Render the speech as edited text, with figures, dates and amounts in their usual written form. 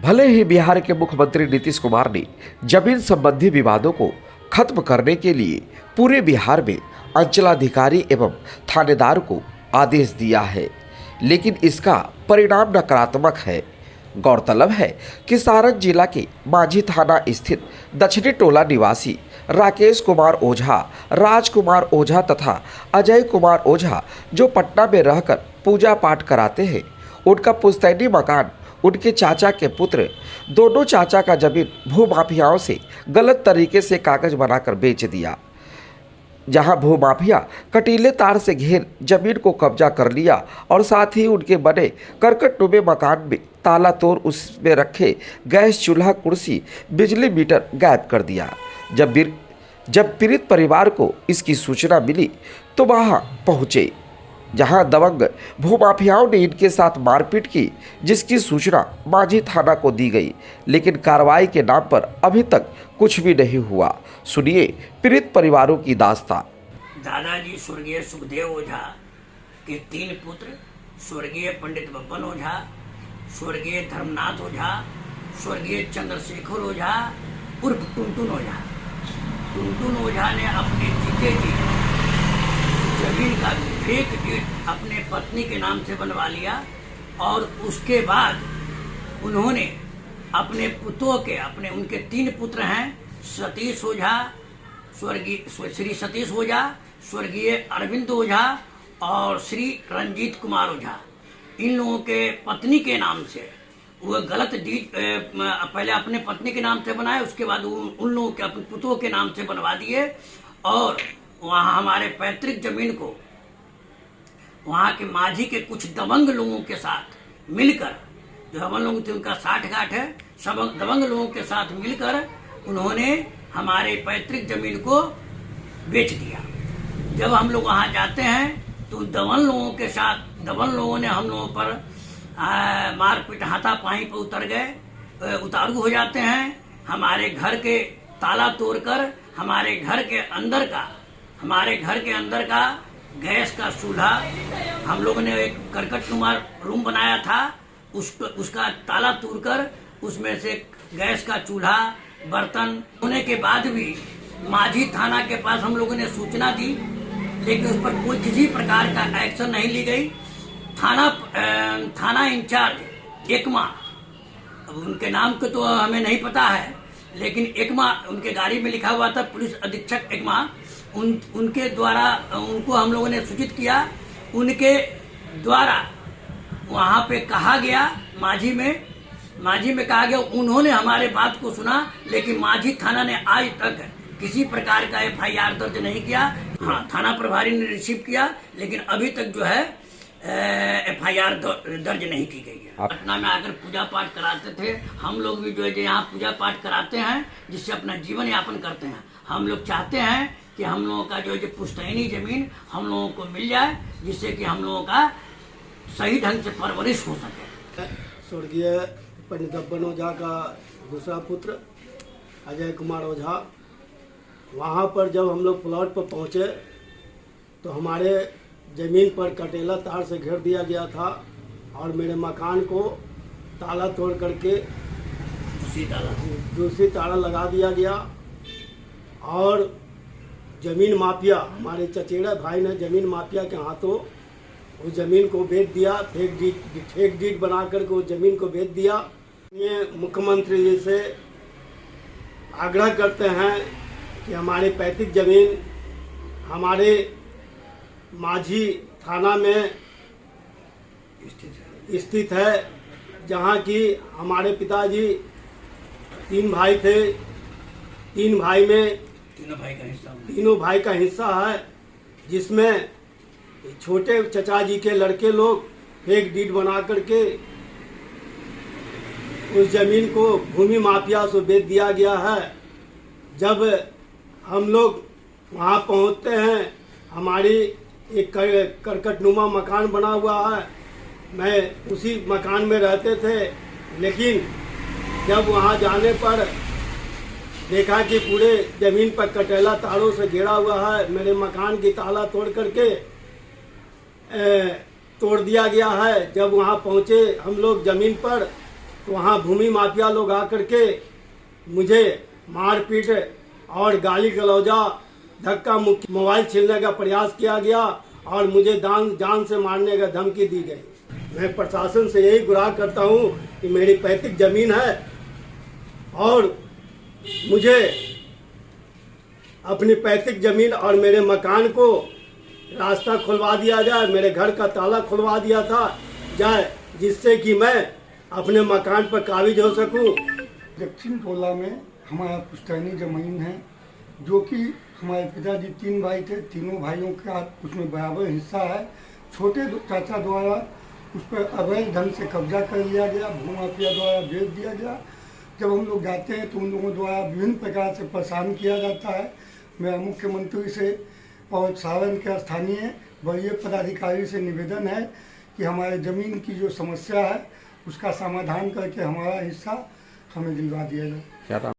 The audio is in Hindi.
भले ही बिहार के मुख्यमंत्री नीतीश कुमार ने जमीन संबंधी विवादों को खत्म करने के लिए पूरे बिहार में अंचलाधिकारी एवं थानेदार को आदेश दिया है, लेकिन इसका परिणाम नकारात्मक है। गौरतलब है कि सारण जिला के माझी थाना स्थित दक्षिणी टोला निवासी राकेश कुमार ओझा, राजकुमार ओझा तथा अजय कुमार ओझा जो पटना में रहकर पूजा पाठ कराते हैं, उनका पुश्तैनी मकान उनके चाचा के पुत्र, दोनों चाचा का जमीन भूमाफियाओं से गलत तरीके से कागज बनाकर बेच दिया, जहां भूमाफिया कटीले तार से घेर जमीन को कब्जा कर लिया और साथ ही उनके बने करकटनुमे मकान में ताला तोड़ उसमें रखे गैस चूल्हा, कुर्सी, बिजली मीटर गायब कर दिया। जब पीड़ित परिवार को इसकी सूचना मिली तो वहां पहुंचे, जहां दबंग भूमाफियाओं ने इनके साथ मारपीट की, जिसकी सूचना माझी थाना को दी गई, लेकिन कार्रवाई के नाम पर अभी तक कुछ भी नहीं हुआ। सुनिए पीड़ित परिवारों की दास्तां। दादाजी स्वर्गीय सुखदेव ओझा के 3 पुत्र, स्वर्गीय पंडित बब्बन ओझा, स्वर्गीय धर्मनाथ ओझा, स्वर्गीय चंद्रशेखर ओझा उर्फ टुनटुन ओझा। टुनटुन ओझा ने अपने जीते जी जमीन का फेक डीड अपने पत्नी के नाम से बनवा लिया और उसके बाद उन्होंने अपने पुत्रों के उनके 3 पुत्र हैं, सतीश ओझा, श्री सतीश ओझा, स्वर्गीय अरविंद ओझा और श्री रंजीत कुमार ओझा। इन लोगों के पत्नी के नाम से वो गलत डीड पहले अपने पत्नी के नाम से बनाए, उसके बाद उन लोगों के अपने पुत्रों के नाम से बनवा दिए और वहाँ हमारे पैतृक जमीन को वहाँ के माझी के कुछ दबंग लोगों के साथ मिलकर, जो हम लोग थे उनका 60 गांठ है, सब दबंग लोगों के साथ मिलकर उन्होंने हमारे पैतृक जमीन को बेच दिया। जब हम लोग वहाँ जाते हैं तो दबंग लोगों ने हम लोगों पर मारपीट, हाथापाई पर उतारू हो जाते हैं। हमारे घर के ताला तोड़कर हमारे घर के अंदर का गैस का चूल्हा, हम लोगों ने एक करकटनुमा रूम बनाया था, उसका ताला तोड़कर उसमें से गैस का चूल्हा, बर्तन होने के बाद भी माझी थाना के पास हम लोगों ने सूचना दी, लेकिन उस पर कोई किसी प्रकार का एक्शन नहीं ली गई। थाना इंचार्ज एकमा, अब उनके नाम को तो हमें नहीं पता है, लेकिन एकमा उनके गाड़ी में लिखा हुआ था, पुलिस अधीक्षक एकमा, उनके द्वारा उनको हम लोगों ने सूचित किया। उनके द्वारा वहाँ पे कहा गया, माझी में कहा गया, उन्होंने हमारे बात को सुना, लेकिन माझी थाना ने आज तक किसी प्रकार का FIR दर्ज नहीं किया। हाँ, थाना प्रभारी ने रिसीव किया, लेकिन अभी तक जो है FIR दर्ज नहीं की गई है। पटना में आकर पूजा पाठ कराते थे, हम लोग भी जो है यहाँ पूजा पाठ कराते हैं, जिससे अपना जीवन यापन करते हैं। हम लोग चाहते हैं कि हम लोगों का जो पुश्तैनी जमीन हम लोगों को मिल जाए, जिससे कि हम लोगों का सही ढंग से परवरिश हो सके। स्वर्गीय पंडित बब्बन ओझा का दूसरा पुत्र अजय कुमार ओझा, वहाँ पर जब हम लोग प्लॉट पर पहुँचे तो हमारे ज़मीन पर कटेला तार से घेर दिया गया था और मेरे मकान को ताला तोड़ करके दूसरी ताला लगा दिया गया और ज़मीन माफिया, हमारे चचेरा भाई ने ज़मीन माफिया के हाथों उस ज़मीन को बेच दिया, फेक डीड बना करके उस ज़मीन को बेच दिया। ये मुख्यमंत्री जी से आग्रह करते हैं कि हमारे पैतृक ज़मीन हमारे माझी थाना में स्थित है, जहाँ की हमारे पिताजी 3 भाई थे, तीनों भाई का हिस्सा है, जिसमें छोटे चचा जी के लड़के लोग फेक डीड बना करके उस जमीन को भूमि माफिया से बेच दिया गया है। जब हम लोग वहाँ पहुँचते हैं, हमारी एक करकटनुमा मकान बना हुआ है, मैं उसी मकान में रहते थे, लेकिन जब वहाँ जाने पर देखा कि पूरे ज़मीन पर कटेला तारों से घेरा हुआ है, मेरे मकान की ताला तोड़ करके तोड़ दिया गया है। जब वहाँ पहुँचे हम लोग ज़मीन पर तो वहाँ भूमि माफिया लोग आकर के मुझे मारपीट और गाली गलौजा, धक्का मुक्की, मोबाइल छीनने का प्रयास किया गया और मुझे जान से मारने का धमकी दी गई। मैं प्रशासन से यही गुहार करता हूँ कि मेरी पैतृक जमीन है और मुझे अपनी पैतृक जमीन और मेरे मकान को रास्ता खुलवा दिया जाए, मेरे घर का ताला खुलवा दिया जाए, जिससे कि मैं अपने मकान पर काबिज हो सकूं। दक्षिण टोला में हमारा पुश्तैनी जमीन है, जो कि हमारे पिताजी 3 भाई थे, तीनों भाइयों का उसमें बराबर हिस्सा है। छोटे चाचा द्वारा उस पर अवैध ढंग से कब्जा कर लिया गया, भूमाफिया द्वारा बेच दिया गया। जब हम लोग जाते हैं तो उन लोगों द्वारा विभिन्न प्रकार से परेशान किया जाता है। मेरा मुख्यमंत्री से और सारण के स्थानीय वरीय पदाधिकारी से निवेदन है कि हमारे ज़मीन की जो समस्या है उसका समाधान करके हमारा हिस्सा हमें दिलवा दिया जाए।